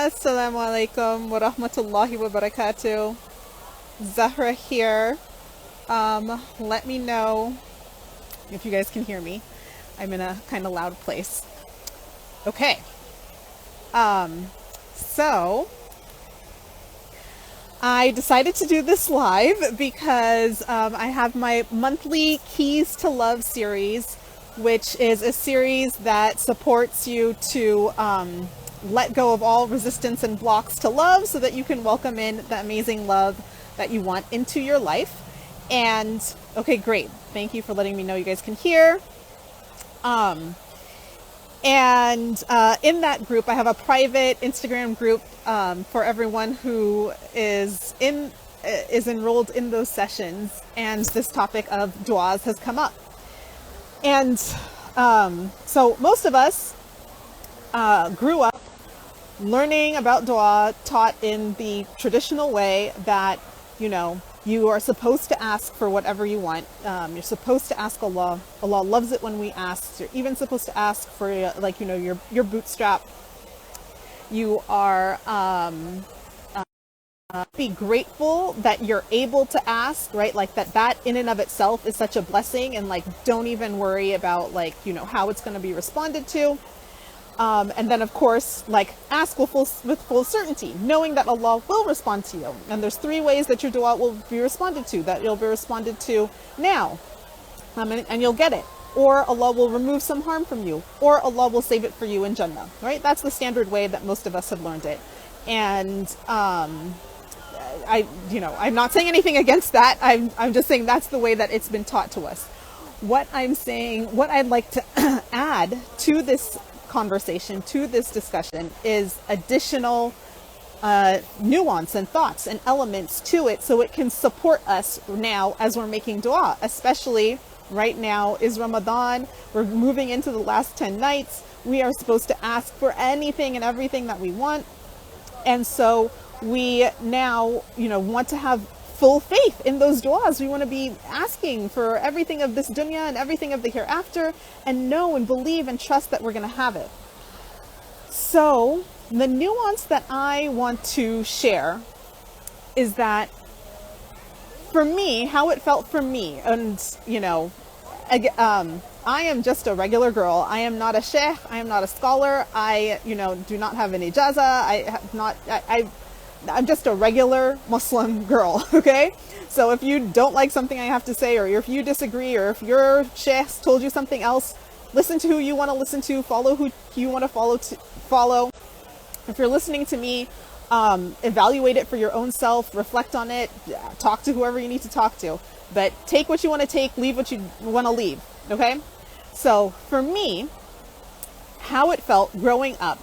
Assalamu alaikum wa rahmatullahi wa barakatuh. Zahra here. Let me know if you guys can hear me. I'm in a kind of loud place. Okay. So I decided to do this live because I have my monthly Keys to Love series, which is a series that supports you to let go of all resistance and blocks to love so that you can welcome in the amazing love that you want into your life. And okay, great. Thank you for letting me know you guys can hear. In that group, I have a private Instagram group for everyone who is enrolled in those sessions, and this topic of du'as has come up. And so most of us grew up learning about dua, taught in the traditional way that, you are supposed to ask for whatever you want. You're supposed to ask Allah. Allah loves it when we ask. You're even supposed to ask for, your bootstrap. You are be grateful that you're able to ask, right? Like that in and of itself is such a blessing, and don't even worry about how it's going to be responded to. And then of course, ask with full certainty, knowing that Allah will respond to you. And there's 3 ways that your dua will be responded to, that you'll be responded to now, and you'll get it. Or Allah will remove some harm from you, or Allah will save it for you in Jannah, right? That's the standard way that most of us have learned it. And, I'm not saying anything against that. I'm just saying that's the way that it's been taught to us. What I'd like to add to this conversation, to this discussion, is additional nuance and thoughts and elements to it, so it can support us now as we're making dua. Especially right now is Ramadan. We're moving into the last 10 nights. We are supposed to ask for anything and everything that we want. And so we now, want to have full faith in those du'as. We want to be asking for everything of this dunya and everything of the hereafter, and know and believe and trust that we're going to have it. So the nuance that I want to share is that for me, how it felt for me, and I am just a regular girl. I am not a sheikh. I am not a scholar. I, do not have an ijaza. I'm just a regular Muslim girl, okay? So if you don't like something I have to say, or if you disagree, or if your sheikhs told you something else, listen to who you want to listen to, follow who you want to follow. If you're listening to me, evaluate it for your own self, reflect on it, talk to whoever you need to talk to. But take what you want to take, leave what you want to leave, okay? So for me, how it felt growing up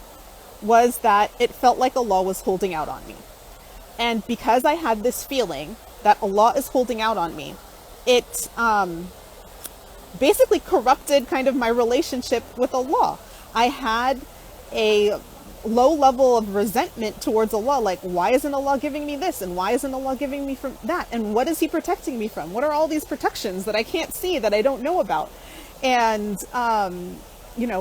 was that it felt like Allah was holding out on me. And because I had this feeling that Allah is holding out on me, it basically corrupted kind of my relationship with Allah. I had a low level of resentment towards Allah. Like, why isn't Allah giving me this? And why isn't Allah giving me from that? And what is He protecting me from? What are all these protections that I can't see, that I don't know about? And,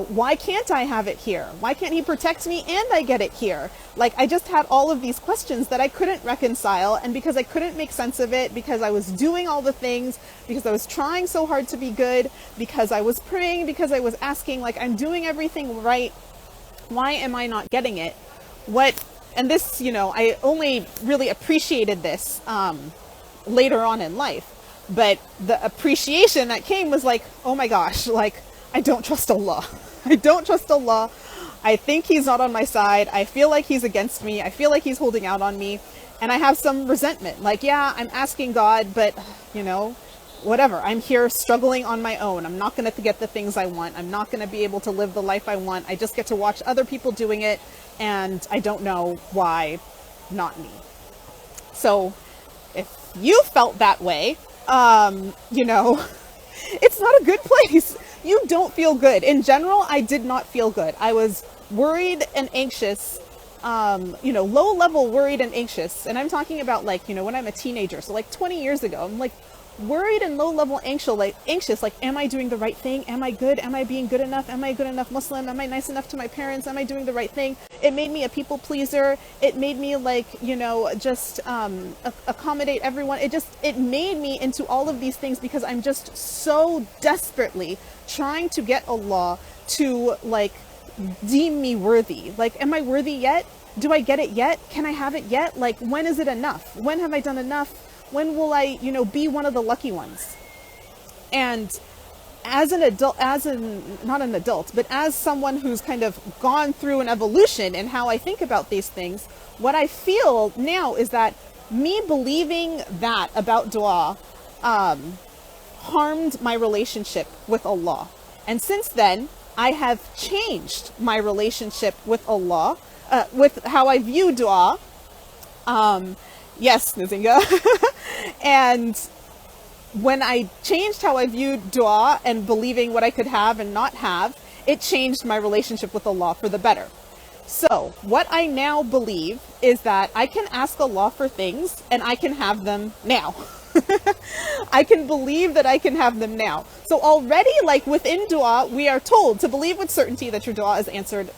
why can't I have it here? Why can't He protect me and I get it here? I just had all of these questions that I couldn't reconcile. And because I couldn't make sense of it, because I was doing all the things, because I was trying so hard to be good, because I was praying, because I was asking, I'm doing everything right, why am I not getting it? And this, I only really appreciated this later on in life. But the appreciation that came was oh my gosh, I don't trust Allah. I don't trust Allah. I think He's not on my side. I feel like He's against me. I feel like He's holding out on me. And I have some resentment. Yeah, I'm asking God, but, whatever. I'm here struggling on my own. I'm not going to get the things I want. I'm not going to be able to live the life I want. I just get to watch other people doing it. And I don't know why not me. So if you felt that way, it's not a good place. You don't feel good. In general, I did not feel good. I was worried and anxious, low level worried and anxious. And I'm talking about when I'm a teenager. So 20 years ago, I'm worried and low level anxious, am I doing the right thing? Am I good? Am I being good enough? Am I good enough Muslim? Am I nice enough to my parents? Am I doing the right thing? It made me a people pleaser. It made me like, just accommodate everyone. It made me into all of these things because I'm just so desperately trying to get Allah to like deem me worthy. Like, am I worthy yet? Do I get it yet? Can I have it yet? Like, when is it enough? When have I done enough? When will I, be one of the lucky ones? And as an adult, not an adult, but as someone who's kind of gone through an evolution in how I think about these things, what I feel now is that me believing that about dua harmed my relationship with Allah. And since then, I have changed my relationship with Allah, with how I view dua. Yes, Nzinga. And when I changed how I viewed dua and believing what I could have and not have, it changed my relationship with Allah for the better. So what I now believe is that I can ask Allah for things and I can have them now. I can believe that I can have them now. So already, like within dua, we are told to believe with certainty that your dua is answered,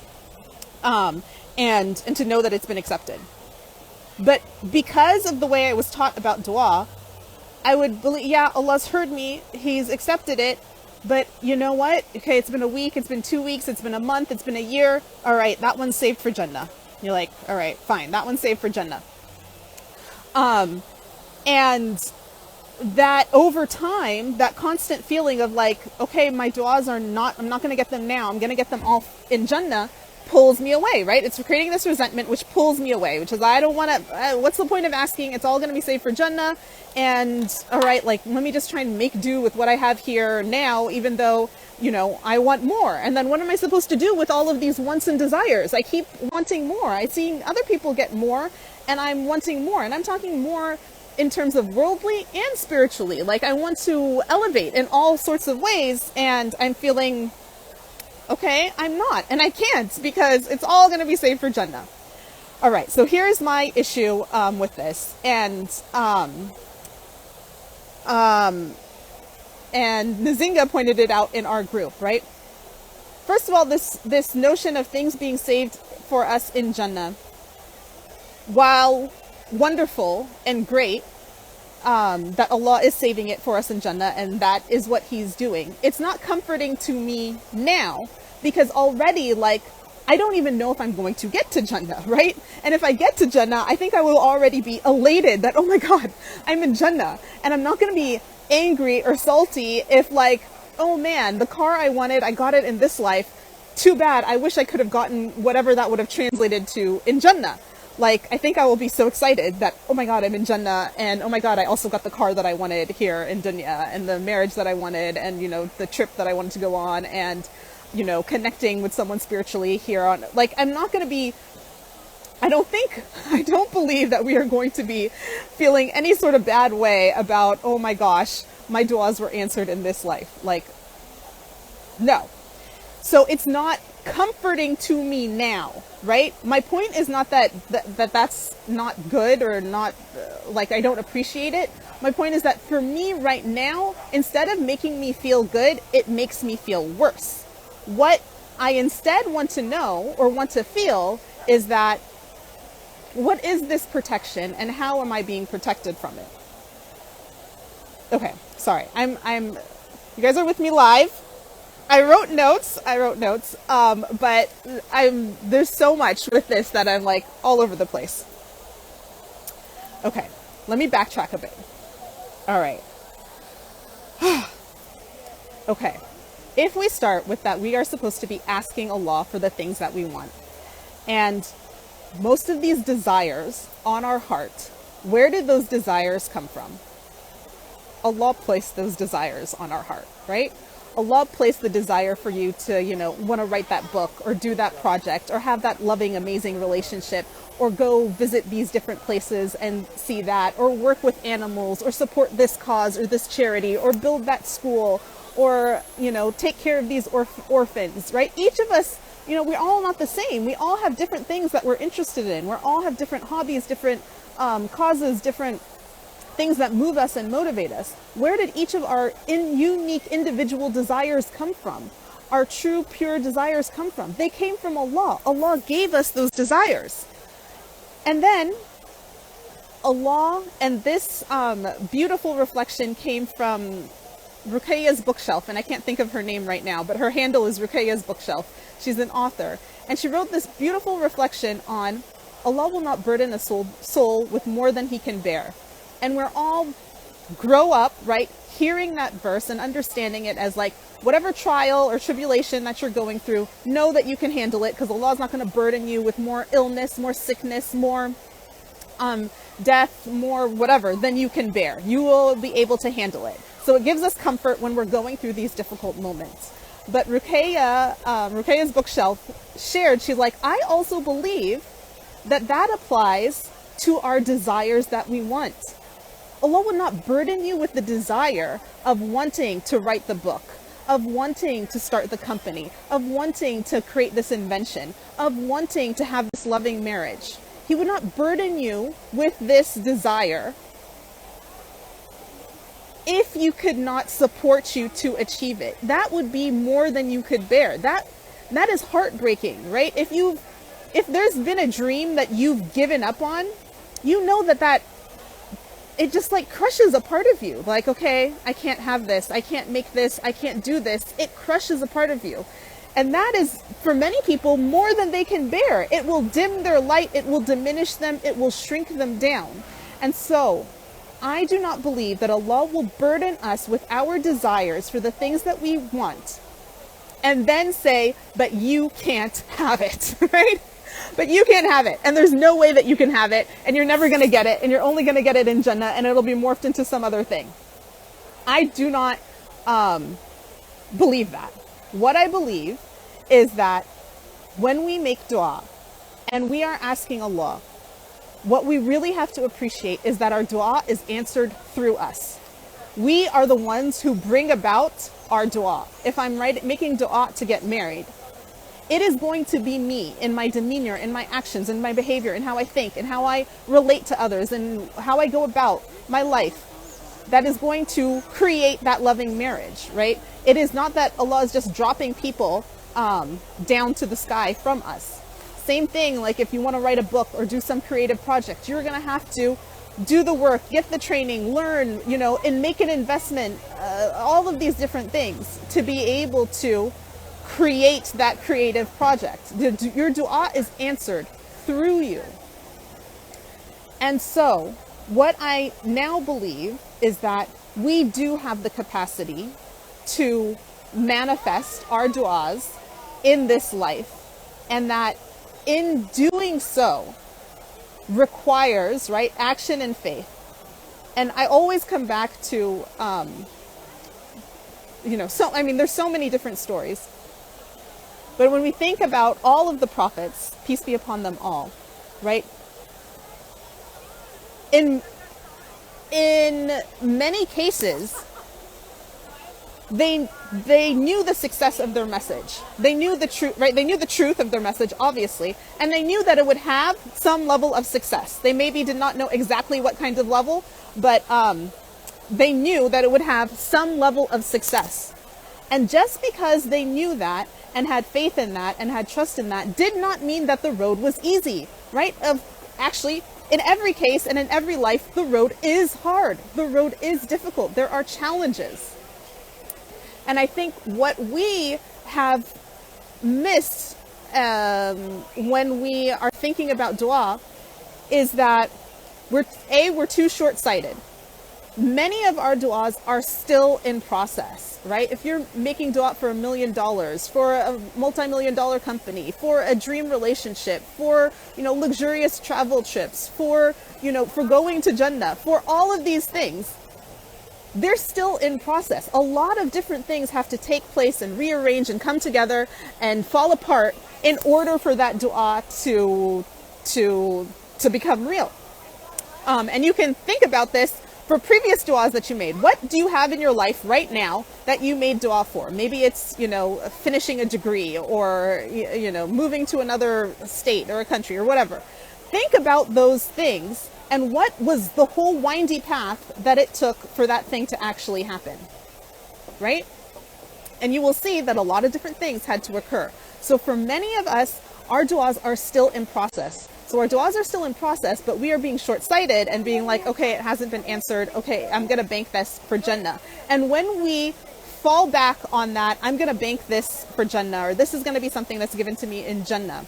and to know that it's been accepted. But because of the way I was taught about dua, I would believe, yeah, Allah's heard me, He's accepted it, but you know what? Okay, it's been a week, it's been 2 weeks, it's been a month, it's been a year. All right, that one's saved for Jannah. You're like, all right, fine, that one's saved for Jannah. And that over time, that constant feeling of like, okay, my du'as I'm not going to get them now, I'm going to get them all in Jannah, pulls me away, right? It's creating this resentment, which pulls me away, which is, I don't want to, what's the point of asking? It's all going to be saved for Jannah. And all right, like, let me just try and make do with what I have here now, even though, I want more. And then what am I supposed to do with all of these wants and desires? I keep wanting more. I see other people get more and I'm wanting more. And I'm talking more in terms of worldly and spiritually. Like, I want to elevate in all sorts of ways, and I'm feeling, okay, I'm not, and I can't, because it's all going to be saved for Jannah. All right, so here's my issue with this, and Nzinga pointed it out in our group, right? First of all, this notion of things being saved for us in Jannah, while wonderful and great, that Allah is saving it for us in Jannah, and that is what He's doing. It's not comforting to me now, because already, like, I don't even know if I'm going to get to Jannah, right? And if I get to Jannah, I think I will already be elated that, oh my God, I'm in Jannah. And I'm not going to be angry or salty if, like, oh man, the car I wanted, I got it in this life. Too bad. I wish I could have gotten whatever that would have translated to in Jannah. Like, I think I will be so excited that, oh my God, I'm in Jannah, and oh my God, I also got the car that I wanted here in dunya, and the marriage that I wanted, and, the trip that I wanted to go on, and, connecting with someone spiritually here on, like, I'm not going to be, I don't believe that we are going to be feeling any sort of bad way about, oh my gosh, my du'as were answered in this life. Like, no. So it's not comforting to me now, right? My point is not that's not good or not, like, I don't appreciate it. My point is that for me right now, instead of making me feel good, it makes me feel worse. What I instead want to know or want to feel is that, what is this protection and how am I being protected from it? Okay, sorry. You guys are with me live. I wrote notes, but there's so much with this that I'm like all over the place. Okay, let me backtrack a bit. All right. Okay. If we start with that, we are supposed to be asking Allah for the things that we want. And most of these desires on our heart, where did those desires come from? Allah placed those desires on our heart, right? Allah placed the desire for you to, want to write that book or do that project or have that loving, amazing relationship or go visit these different places and see that, or work with animals or support this cause or this charity or build that school or, take care of these orphans, right? Each of us, we're all not the same. We all have different things that we're interested in. We all have different hobbies, different causes, different things that move us and motivate us. Where did each of our unique individual desires come from? our true pure desires come from? They came from Allah. Allah gave us those desires. And then Allah, and this beautiful reflection came from Ruqayyah's bookshelf, and I can't think of her name right now, but her handle is Ruqayyah's bookshelf. She's an author, and she wrote this beautiful reflection on Allah will not burden a soul with more than he can bear. And we're all grow up, right, hearing that verse and understanding it as like, whatever trial or tribulation that you're going through, know that you can handle it, because Allah is not going to burden you with more illness, more sickness, more death, more whatever than you can bear. You will be able to handle it. So it gives us comfort when we're going through these difficult moments. But Ruqayyah's bookshelf shared, she's like, I also believe that applies to our desires that we want. Allah will not burden you with the desire of wanting to write the book, of wanting to start the company, of wanting to create this invention, of wanting to have this loving marriage. He would not burden you with this desire if you could not support you to achieve it. That would be more than you could bear. That is heartbreaking, right? If there's been a dream that you've given up on, you know that it just like crushes a part of you. Like, okay, I can't have this. I can't make this. I can't do this. It crushes a part of you. And that is, for many people, more than they can bear. It will dim their light. It will diminish them. It will shrink them down. And so I do not believe that Allah will burden us with our desires for the things that we want and then say, but you can't have it, right? But you can't have it. And there's no way that you can have it. And you're never going to get it. And you're only going to get it in Jannah. And it'll be morphed into some other thing. I do not believe that. What I believe is that when we make dua and we are asking Allah, what we really have to appreciate is that our dua is answered through us. We are the ones who bring about our dua. If I'm making dua to get married, it is going to be me in my demeanor, in my actions, in my behavior, in how I think, and how I relate to others, and how I go about my life that is going to create that loving marriage, right? It is not that Allah is just dropping people down to the sky from us. Same thing, like if you want to write a book or do some creative project, you're going to have to do the work, get the training, learn, and make an investment, all of these different things to be able to create that creative project. Your dua is answered through you. And so what I now believe is that we do have the capacity to manifest our duas in this life, and that in doing so requires, right, action and faith. And I always come back to, there's so many different stories. But when we think about all of the prophets, peace be upon them all, right? In many cases, they knew the success of their message. They knew the truth, right? They knew the truth of their message, obviously, and they knew that it would have some level of success. They maybe did not know exactly what kind of level, but they knew that it would have some level of success. And just because they knew that and had faith in that and had trust in that did not mean that the road was easy, right? Actually, in every case and in every life, the road is hard. The road is difficult. There are challenges. And I think what we have missed when we are thinking about dua is that we're too short-sighted. Many of our duas are still in process, right? If you're making dua for $1 million, for a multi-million-dollar company, for a dream relationship, for, luxurious travel trips, for going to Jannah, for all of these things, they're still in process. A lot of different things have to take place and rearrange and come together and fall apart in order for that dua to become real. And you can think about this for previous duas that you made. What do you have in your life right now that you made dua for? Maybe it's, finishing a degree, or, moving to another state or a country or whatever. Think about those things and what was the whole windy path that it took for that thing to actually happen, right? And you will see that a lot of different things had to occur. So for many of us, our du'as are still in process. So our du'as are still in process, but we are being short-sighted and being like, okay, it hasn't been answered. Okay, I'm going to bank this for Jannah. And when we fall back on that, I'm going to bank this for Jannah, or this is going to be something that's given to me in Jannah,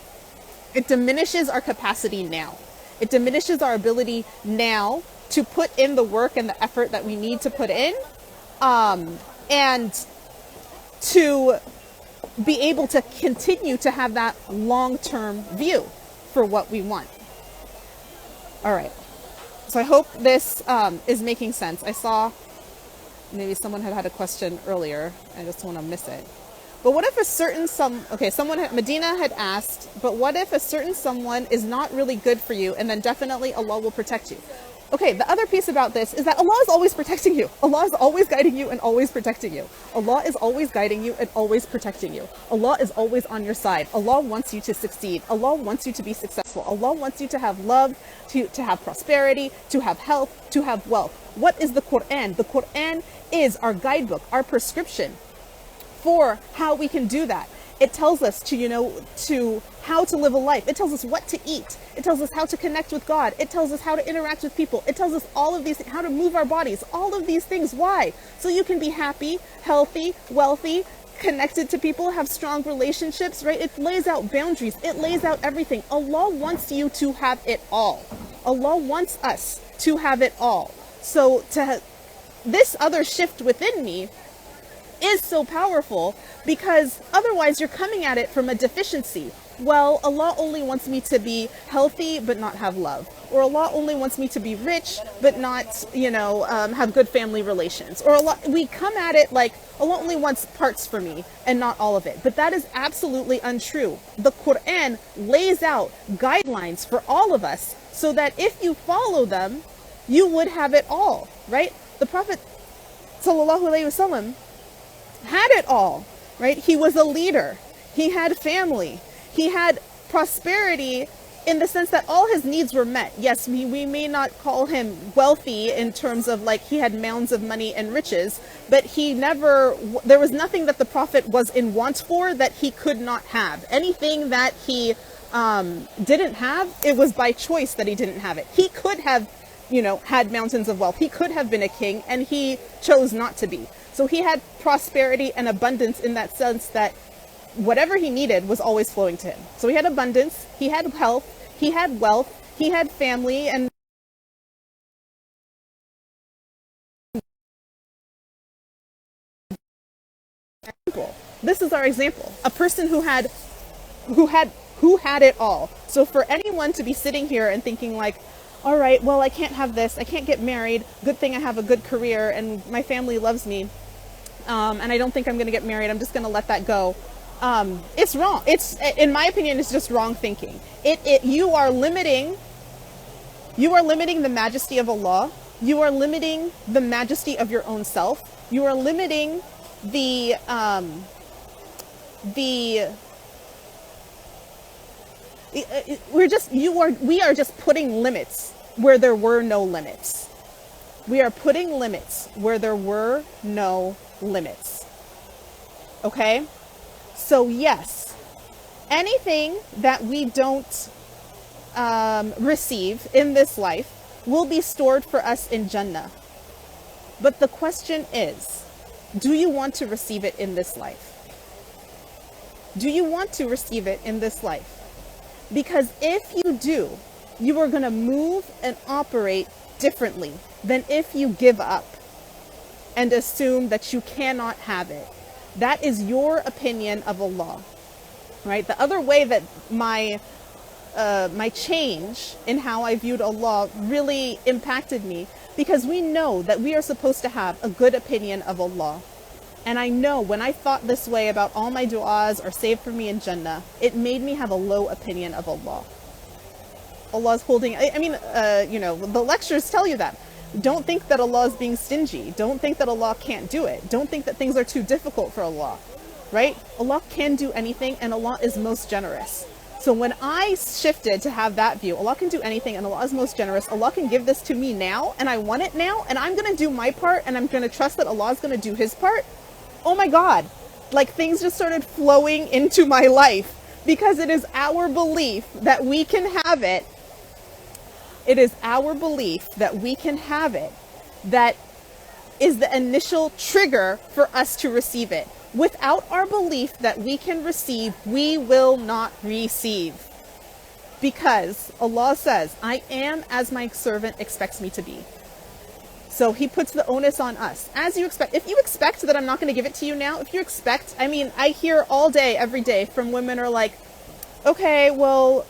it diminishes our capacity now. It diminishes our ability now to put in the work and the effort that we need to put in, and to be able to continue to have that long-term view for what we want. All right. So I hope this is making sense. I saw maybe someone had a question earlier. I just want to miss it. But what if Medina had asked, but what if a certain someone is not really good for you, and then definitely Allah will protect you? Okay, the other piece about this is that Allah is always protecting you. Allah is always guiding you and always protecting you. Allah is always guiding you and always protecting you. Allah is always on your side. Allah wants you to succeed. Allah wants you to be successful. Allah wants you to have love, to have prosperity, to have health, to have wealth. What is the Quran? The Quran is our guidebook, our prescription for how we can do that. It tells us to how to live a life. It tells us what to eat. It tells us how to connect with God. It tells us how to interact with people. It tells us all of these things, how to move our bodies, all of these things. Why? So you can be happy, healthy, wealthy, connected to people, have strong relationships, right? It lays out boundaries. It lays out everything. Allah wants you to have it all. Allah wants us to have it all. So this other shift within me is so powerful, because otherwise you're coming at it from a deficiency. Well, Allah only wants me to be healthy but not have love, or Allah only wants me to be rich but not have good family relations, or we come at it like Allah only wants parts for me and not all of it. But that is absolutely untrue. The Quran lays out guidelines for all of us so that if you follow them, you would have it all, right? The Prophet sallallahu alaihi wasallam had it all, right? He was a leader. He had family. He had prosperity in the sense that all his needs were met. Yes, we may not call him wealthy in terms of like he had mounds of money and riches, but there was nothing that the Prophet was in want for that he could not have. Anything that he didn't have, it was by choice that he didn't have it. He could have had mountains of wealth. He could have been a king, and he chose not to be. So he had prosperity and abundance in that sense that whatever he needed was always flowing to him. So he had abundance, he had health, he had wealth, he had family, and this is our example. A person who had it all. So for anyone to be sitting here and thinking like, all right, well, I can't have this, I can't get married, good thing I have a good career and my family loves me, and I don't think I'm going to get married, I'm just going to let that go. It's wrong. It's, in my opinion, it's just wrong thinking. You are limiting the majesty of Allah. You are limiting the majesty of your own self. You are limiting we are just putting limits where there were no limits. We are putting limits where there were no limits. Okay? So yes, anything that we don't receive in this life will be stored for us in Jannah. But the question is, do you want to receive it in this life? Do you want to receive it in this life? Because if you do, you are going to move and operate differently than if you give up and assume that you cannot have it. That is your opinion of Allah, right? The other way that my change in how I viewed Allah really impacted me, because we know that we are supposed to have a good opinion of Allah. And I know when I thought this way about all my du'as are saved for me in Jannah, it made me have a low opinion of Allah. Allah is holding, the lectures tell you that. Don't think that Allah is being stingy. Don't think that Allah can't do it. Don't think that things are too difficult for Allah, right? Allah can do anything, and Allah is most generous. So when I shifted to have that view, Allah can do anything and Allah is most generous. Allah can give this to me now and I want it now, and I'm going to do my part and I'm going to trust that Allah is going to do his part. Oh my God, like things just started flowing into my life, because it is our belief that we can have it. It is our belief that we can have it that is the initial trigger for us to receive it. Without our belief that we can receive, we will not receive. Because Allah says, I am as my servant expects me to be. So he puts the onus on us. As you expect. If you expect that I'm not going to give it to you now, if you expect, I mean, I hear all day, every day from women are like, okay, well,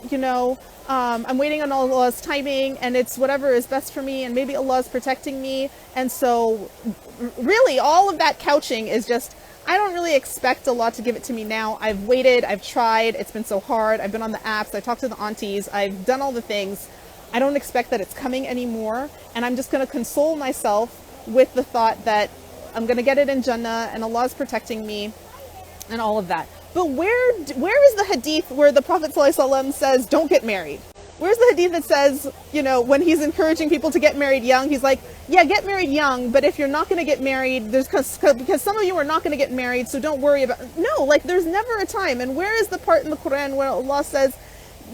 I'm waiting on Allah's timing, and it's whatever is best for me, and maybe Allah is protecting me. And so really all of that couching is just, I don't really expect Allah to give it to me now. I've waited, I've tried, it's been so hard. I've been on the apps, I talked to the aunties, I've done all the things. I don't expect that it's coming anymore. And I'm just going to console myself with the thought that I'm going to get it in Jannah and Allah is protecting me and all of that. But where is the hadith where the Prophet ﷺ says, don't get married? Where's the hadith that says, when he's encouraging people to get married young, he's like, yeah, get married young, but if you're not going to get married, because some of you are not going to get married, so don't worry about it. No, like there's never a time. And where is the part in the Quran where Allah says,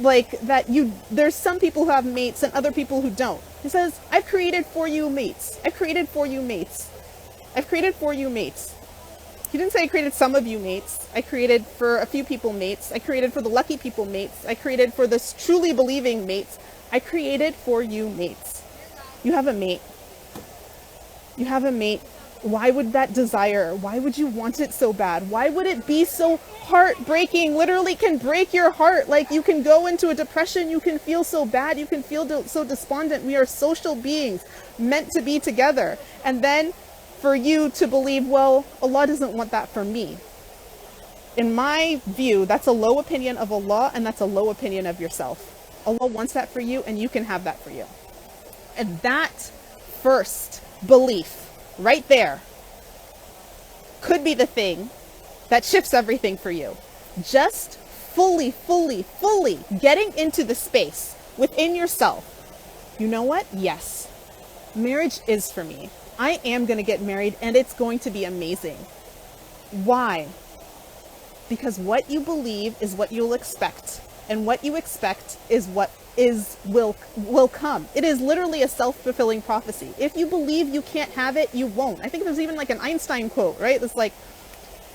like, that there's some people who have mates and other people who don't? He says, I've created for you mates. I've created for you mates. I've created for you mates. He didn't say I created some of you mates. I created for a few people mates. I created for the lucky people mates. I created for the truly believing mates. I created for you mates. You have a mate. You have a mate. Why would that desire? Why would you want it so bad? Why would it be so heartbreaking? Literally can break your heart. Like you can go into a depression. You can feel so bad. You can feel so despondent. We are social beings meant to be together. And then for you to believe, well, Allah doesn't want that for me. In my view, that's a low opinion of Allah, and that's a low opinion of yourself. Allah wants that for you, and you can have that for you. And that first belief right there could be the thing that shifts everything for you. Just fully getting into the space within yourself. You know what? Yes, marriage is for me. I am going to get married, and it's going to be amazing. Why? Because what you believe is what you'll expect, and what you expect is what will come. It is literally a self-fulfilling prophecy. If you believe you can't have it, you won't. I think there's even like an Einstein quote, right? It's like,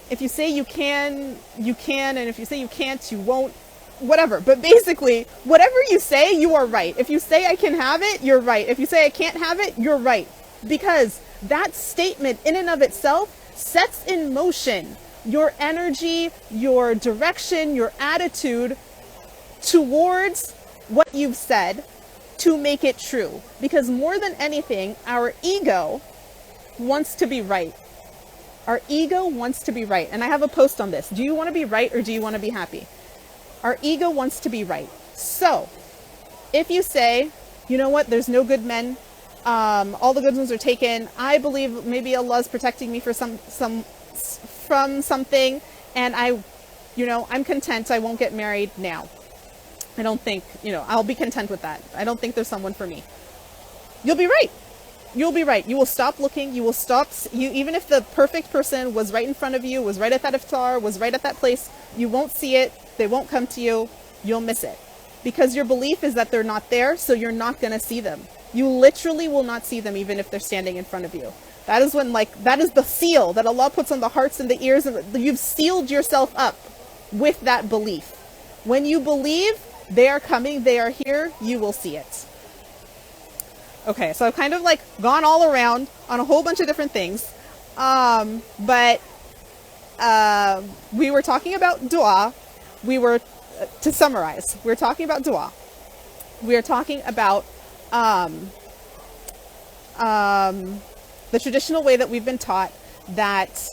if you say you can, and if you say you can't, you won't. Whatever. But basically, whatever you say, you are right. If you say I can have it, you're right. If you say I can't have it, you're right. Because that statement in and of itself sets in motion your energy, your direction, your attitude towards what you've said to make it true. Because more than anything, our ego wants to be right. Our ego wants to be right. And I have a post on this. Do you want to be right, or do you want to be happy? Our ego wants to be right. So if you say, you know what, there's no good men, all the good ones are taken, I believe maybe Allah is protecting me for from something, and I'm content, I won't get married now. I don't think, I'll be content with that. I don't think there's someone for me. You'll be right. You'll be right. You will stop looking. You will stop. Even if the perfect person was right in front of you, was right at that iftar, was right at that place, you won't see it. They won't come to you. You'll miss it. Because your belief is that they're not there, so you're not going to see them. You literally will not see them even if they're standing in front of you. That is that is the seal that Allah puts on the hearts and the ears. And you've sealed yourself up with that belief. When you believe they are coming, they are here, you will see it. Okay, so I've kind of gone all around on a whole bunch of different things. But we were talking about dua. To summarize, we're talking about dua. We are talking about the traditional way that we've been taught, that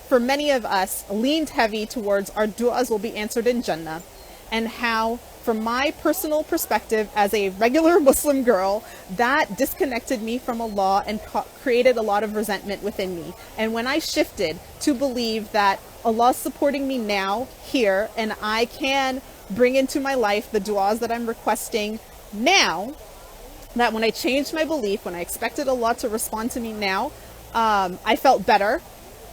for many of us, leaned heavy towards our du'as will be answered in Jannah, and how, from my personal perspective as a regular Muslim girl, that disconnected me from Allah and created a lot of resentment within me. And when I shifted to believe that Allah's supporting me now, here, and I can bring into my life the du'as that I'm requesting now, that when I changed my belief, when I expected Allah to respond to me now, I felt better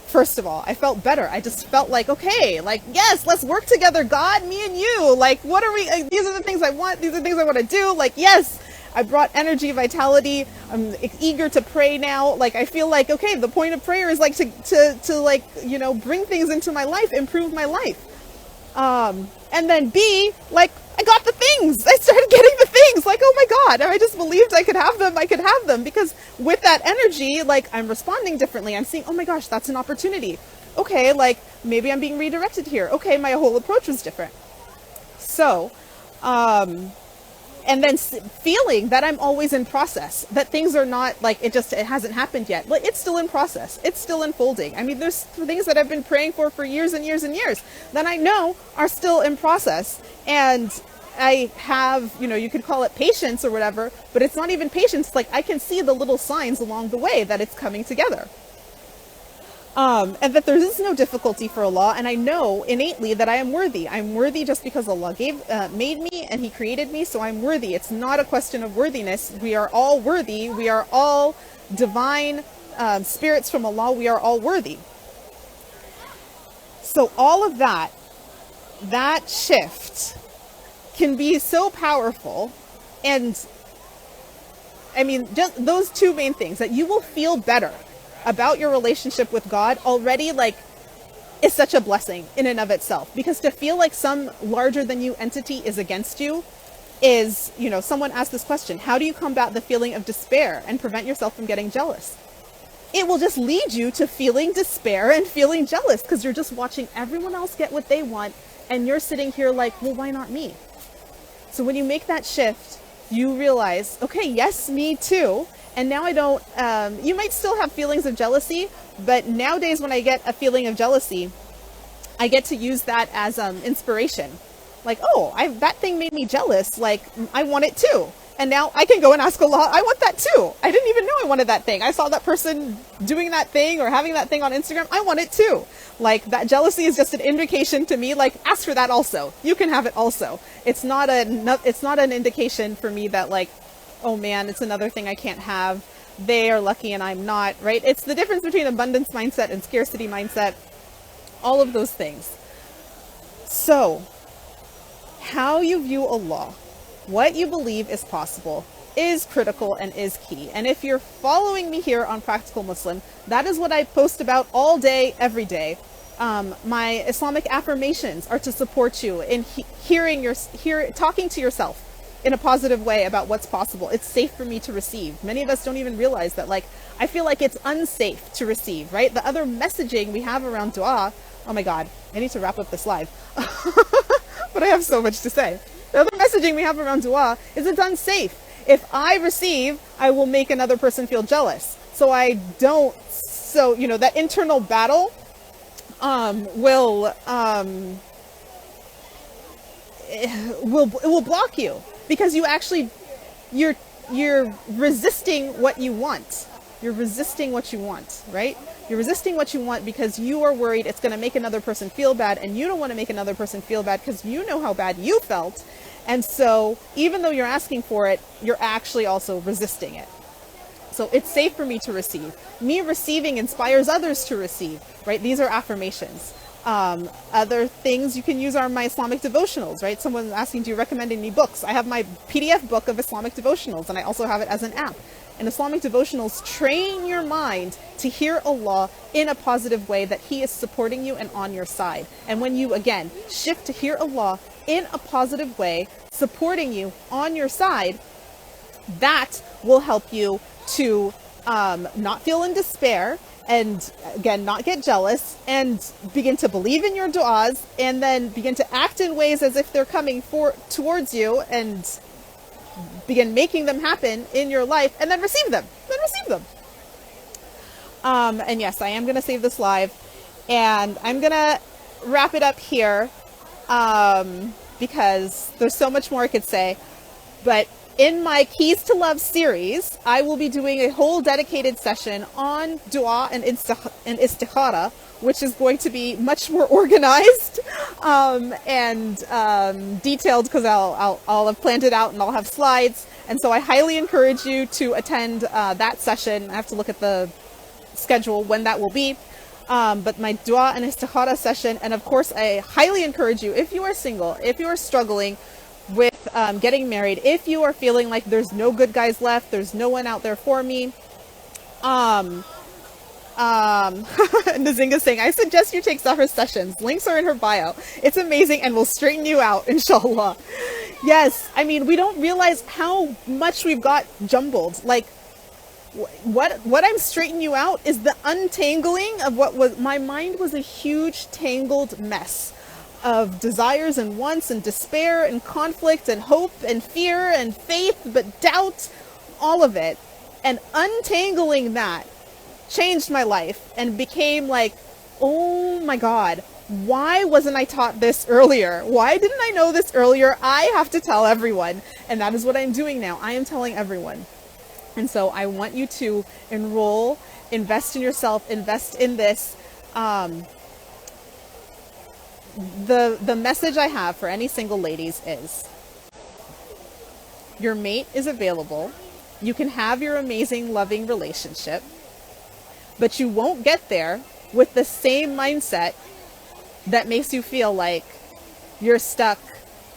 First of all, I felt better. I just felt like, okay, like, yes, let's work together, God, me and you. Like, what are we, these are the things I want. These are the things I want to do. Like, yes, I brought energy, vitality. I'm eager to pray now. Like, I feel like, okay, the point of prayer is like to like, bring things into my life, improve my life. And then B, like, I got the things. I started getting the things. Like, oh my God, I just believed I could have them. I could have them because with that energy, like, I'm responding differently. I'm seeing, oh my gosh, that's an opportunity. Okay, like, maybe I'm being redirected here. Okay, my whole approach was different. So, and then feeling that I'm always in process, that things are not like, it hasn't happened yet. But it's still in process. It's still unfolding. I mean, there's things that I've been praying for years and years and years that I know are still in process. And I have, you could call it patience or whatever, but it's not even patience. Like, I can see the little signs along the way that it's coming together. And that there is no difficulty for Allah, and I know innately that I am worthy. I'm worthy just because Allah made me and He created me, so I'm worthy. It's not a question of worthiness. We are all worthy. We are all divine spirits from Allah. We are all worthy. So all of that shift can be so powerful, and I mean, just those two main things, that you will feel better about your relationship with God already, like, is such a blessing in and of itself. Because to feel like some larger than you entity is against you is, someone asked this question: how do you combat the feeling of despair and prevent yourself from getting jealous? It will just lead you to feeling despair and feeling jealous because you're just watching everyone else get what they want and you're sitting here like, well, why not me? So when you make that shift, you realize, okay, yes, me too. And now I don't, you might still have feelings of jealousy, but nowadays when I get a feeling of jealousy, I get to use that as inspiration. Like, oh, that thing made me jealous. Like, I want it too. And now I can go and ask Allah, I want that too. I didn't even know I wanted that thing. I saw that person doing that thing or having that thing on Instagram. I want it too. Like, that jealousy is just an indication to me, like, ask for that also. You can have it also. It's not an indication for me that, like, oh man, it's another thing I can't have. They are lucky and I'm not, right? It's the difference between abundance mindset and scarcity mindset. All of those things. So, how you view Allah, what you believe is possible, is critical and is key. And if you're following me here on Practical Muslim, that is what I post about all day, every day. My Islamic affirmations are to support you in talking to yourself in a positive way about what's possible. It's safe for me to receive. Many of us don't even realize that. Like, I feel like it's unsafe to receive, right? The other messaging we have around dua, oh my God, I need to wrap up this live. But I have so much to say. The other messaging we have around dua is it's unsafe. If I receive, I will make another person feel jealous. So I don't, that internal battle will block you. Because you're resisting what you want. You're resisting what you want, right? You're resisting what you want because you are worried it's going to make another person feel bad, and you don't want to make another person feel bad because you know how bad you felt. And so even though you're asking for it, you're actually also resisting it. So it's safe for me to receive. Me receiving inspires others to receive, right? These are affirmations. Other things you can use are my Islamic devotionals, right? Someone's asking, do you recommend any books? I have my PDF book of Islamic devotionals, and I also have it as an app. And Islamic devotionals train your mind to hear Allah in a positive way, that He is supporting you and on your side. And when you, again, shift to hear Allah in a positive way, supporting you on your side, that will help you to not feel in despair, and again, not get jealous, and begin to believe in your du'as, and then begin to act in ways as if they're coming towards you, and begin making them happen in your life, and then receive them. And yes, I am going to save this live, and I'm going to wrap it up here, because there's so much more I could say. But in my Keys to Love series, I will be doing a whole dedicated session on dua and istikhara, which is going to be much more organized and detailed, because I'll have planned it out and I'll have slides. And so I highly encourage you to attend that session. I have to look at the schedule when that will be. But my dua and istikhara session, and of course I highly encourage you, if you are single, if you are struggling with getting married, if you are feeling like there's no good guys left, there's no one out there for me, Nazinga's saying, I suggest you take Zahra's sessions. Links are in her bio. It's amazing and will straighten you out, inshallah. Yes, I mean, we don't realize how much we've got jumbled. Like, what I'm straightening you out is the untangling of what was, my mind was a huge tangled mess of desires and wants and despair and conflict and hope and fear and faith, but doubt, all of it. And untangling that changed my life and became like, oh my God, why wasn't I taught this earlier? Why didn't I know this earlier? I have to tell everyone. And that is what I'm doing now. I am telling everyone. And so I want you to enroll, invest in yourself, invest in this. The message I have for any single ladies is, your mate is available. You can have your amazing, loving relationship, but you won't get there with the same mindset that makes you feel like you're stuck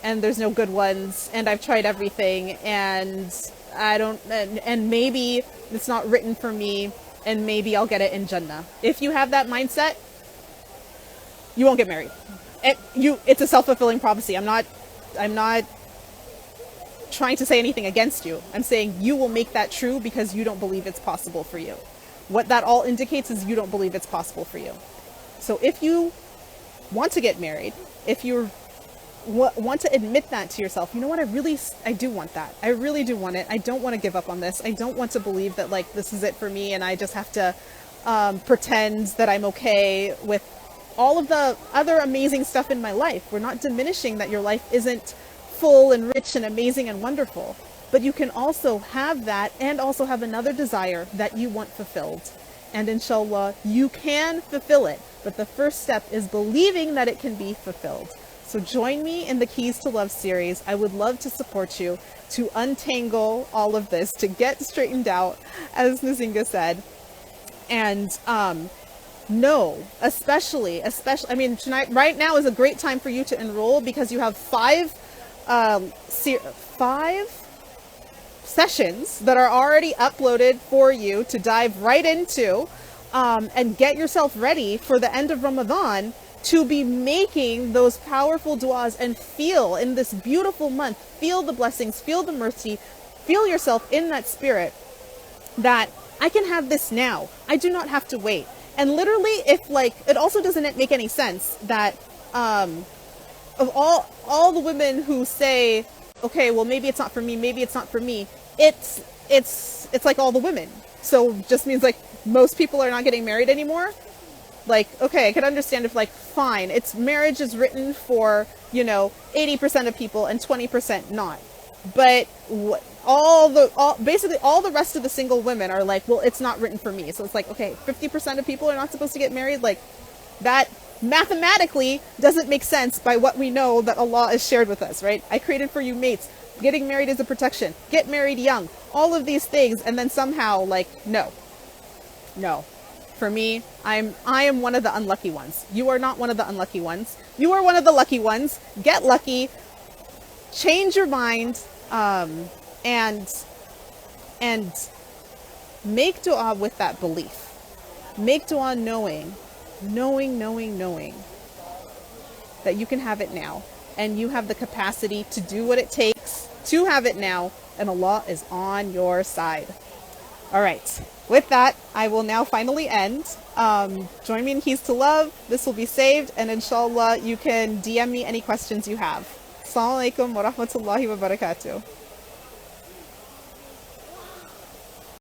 and there's no good ones and I've tried everything and I don't, and maybe it's not written for me and maybe I'll get it in Jannah. If you have that mindset, you won't get married. It's a self-fulfilling prophecy. I'm not trying to say anything against you. I'm saying you will make that true because you don't believe it's possible for you. What that all indicates is you don't believe it's possible for you. So if you want to get married, if you want to admit that to yourself, you know what, I do want that. I really do want it. I don't want to give up on this. I don't want to believe that like this is it for me and I just have to pretend that I'm okay with all of the other amazing stuff in my life. We're not diminishing that your life isn't full and rich and amazing and wonderful. But you can also have that and also have another desire that you want fulfilled. And inshallah, you can fulfill it. But the first step is believing that it can be fulfilled. So join me in the Keys to Love series. I would love to support you to untangle all of this, to get straightened out, as Nazinga said. And no, especially, I mean, tonight, right now is a great time for you to enroll because you have five sessions that are already uploaded for you to dive right into and get yourself ready for the end of Ramadan to be making those powerful du'as and feel in this beautiful month, feel the blessings, feel the mercy, feel yourself in that spirit that I can have this now. I do not have to wait. And literally, if like, it also doesn't make any sense that of all the women who say, okay, well, maybe it's not for me, maybe it's not for me, it's like all the women. So just means like most people are not getting married anymore. Like, okay, I could understand if like, fine, marriage is written for, 80% of people and 20% not. But basically all the rest of the single women are like, well, it's not written for me. So it's like, okay, 50% of people are not supposed to get married. Like that mathematically doesn't make sense by what we know that Allah has shared with us, right? I created for you mates. Getting married is a protection. Get married young. All of these things. And then somehow like, no. For me, I am one of the unlucky ones. You are not one of the unlucky ones. You are one of the lucky ones. Get lucky. Change your mind. And make dua with that belief. Make dua knowing that you can have it now. And you have the capacity to do what it takes to have it now. And Allah is on your side. All right. With that, I will now finally end. Join me in Keys to Love. This will be saved. And inshallah, you can DM me any questions you have. Assalamu alaikum wa rahmatullahi wa barakatuh.